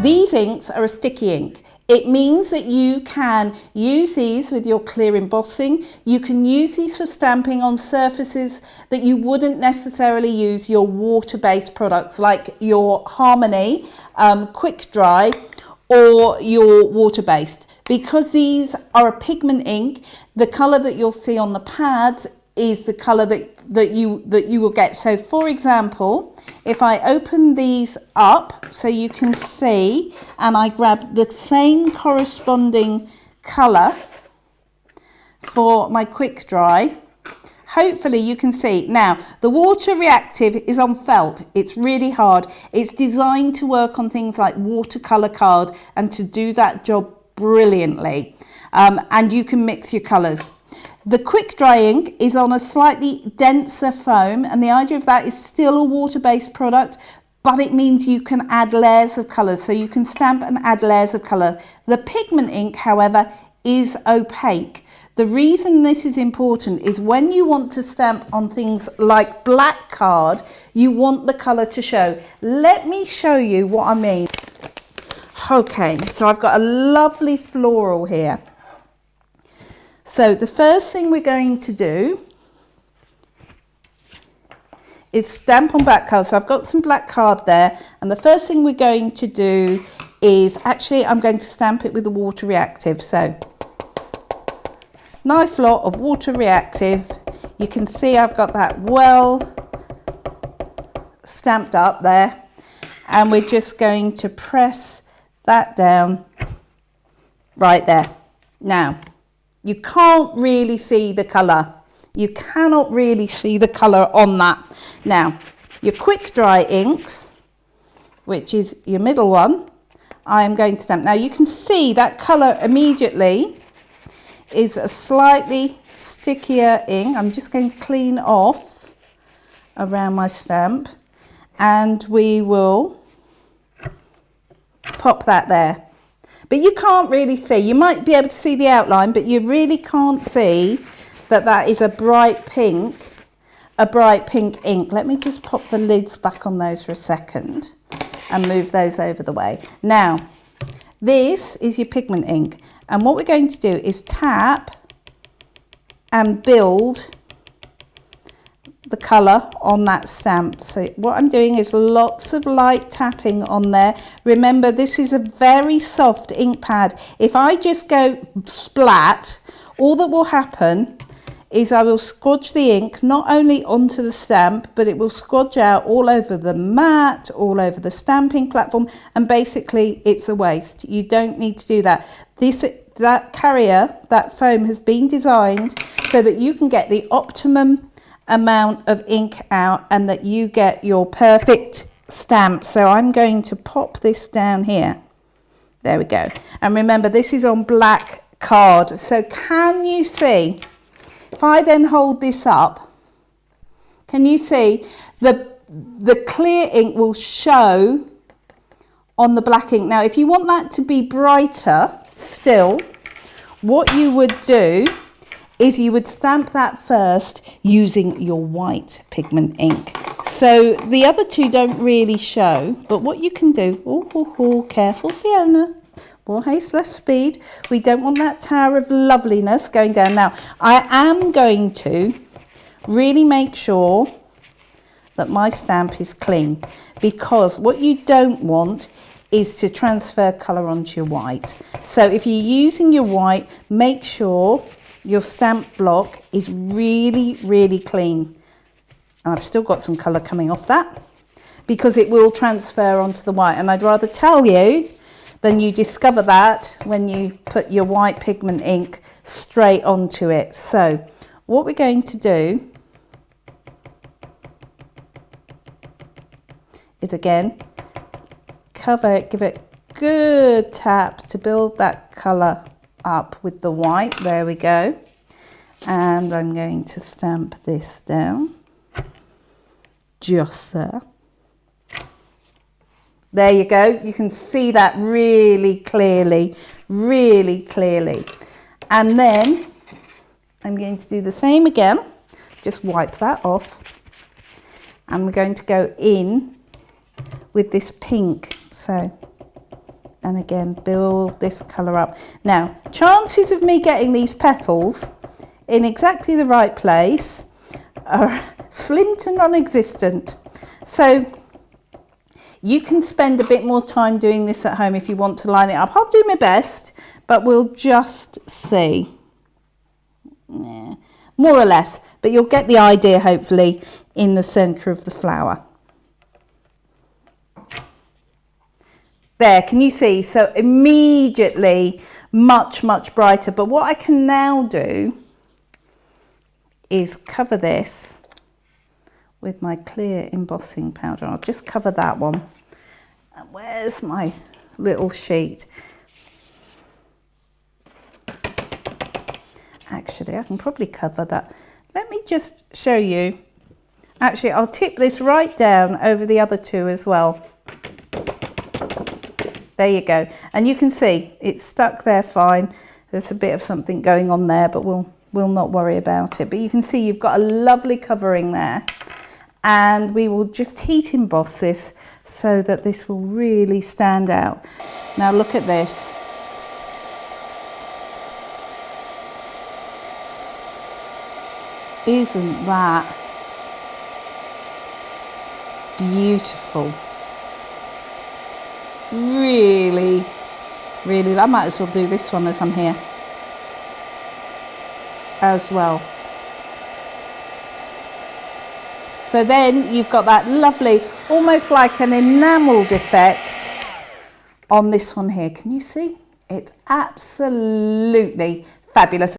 These inks are a sticky ink. It means that you can use these with your clear embossing. You can use these for stamping on surfaces that you wouldn't necessarily use your water-based products like your Harmony Quick Dry or your water-based. Because these are a pigment ink, the colour that you'll see on the pads is the colour that you will get. So for example, if I open these up so you can see, and I grab the same corresponding colour for my quick dry, hopefully you can see. Now the water reactive is on felt. It's really hard. It's designed to work on things like watercolour card and to do that job brilliantly, and you can mix your colours. The quick dry ink is on a slightly denser foam, and the idea of that is still a water-based product, but it means you can add layers of colour, so you can stamp and add layers of colour. The pigment ink, however, is opaque. The reason this is important is when you want to stamp on things like black card, you want the colour to show. Let me show you what I mean. Okay, so I've got a lovely floral here. So the first thing we're going to do is stamp on black card. So I've got some black card there, and the first thing we're going to do is actually I'm going to stamp it with the water reactive. So nice lot of water reactive. You can see I've got that well stamped up there, and we're just going to press that down right there. Now you can't really see the colour. You cannot really see the colour on that. Now, your quick dry inks, which is your middle one, I am going to stamp. Now you can see that colour immediately is a slightly stickier ink. I'm just going to clean off around my stamp, and we will pop that there. But you can't really see. You might be able to see the outline, but you really can't see that that is a bright pink ink. Let me just pop the lids back on those for a second and move those over the way. Now, this is your pigment ink, and what we're going to do is tap and build the colour on that stamp. So what I'm doing is lots of light tapping on there. Remember, this is a very soft ink pad. If I just go splat, all that will happen is I will squodge the ink not only onto the stamp, but it will squodge out all over the mat, all over the stamping platform, and basically it's a waste. You don't need to do that. That carrier, that foam, has been designed so that you can get the optimum amount of ink out and that you get your perfect stamp. So I'm going to pop this down here. There we go. And remember, this is on black card. So can you see, if I then hold this up, can you see the clear ink will show on the black ink? Now, if you want that to be brighter still, what you would do is you would stamp that first using your white pigment ink. So the other two don't really show, but what you can do, careful Fiona, more haste, less speed. We don't want that tower of loveliness going down. Now, I am going to really make sure that my stamp is clean, because what you don't want is to transfer colour onto your white. So if you're using your white, make sure your stamp block is really, really clean. And I've still got some colour coming off that, because it will transfer onto the white. And I'd rather tell you than you discover that when you put your white pigment ink straight onto it. So what we're going to do is, again, cover it, give it a good tap to build that colour up with the white. There we go. And I'm going to stamp this down just there. There you go. You can see that really clearly, really clearly. And then I'm going to do the same again. Just wipe that off. And we're going to go in with this pink. So And again, build this colour up. Now, chances of me getting these petals in exactly the right place are slim to non-existent. So you can spend a bit more time doing this at home if you want to line it up. I'll do my best, but we'll just see. Yeah, more or less, but you'll get the idea hopefully in the centre of the flower. There, can you see? So immediately much brighter. But what I can now do is cover this with my clear embossing powder. I'll just cover that one. And where's my little sheet? Actually, I can probably cover that. Let me just show you. Actually, I'll tip this right down over the other two as well. There you go. And you can see it's stuck there fine. There's a bit of something going on there, but we'll not worry about it. But you can see you've got a lovely covering there. And we will just heat emboss this so that this will really stand out. Now look at this. Isn't that beautiful? Really, I might as well do this one as I'm here as well. So then you've got that lovely, almost like an enamelled effect on this one here. Can you see? It's absolutely fabulous.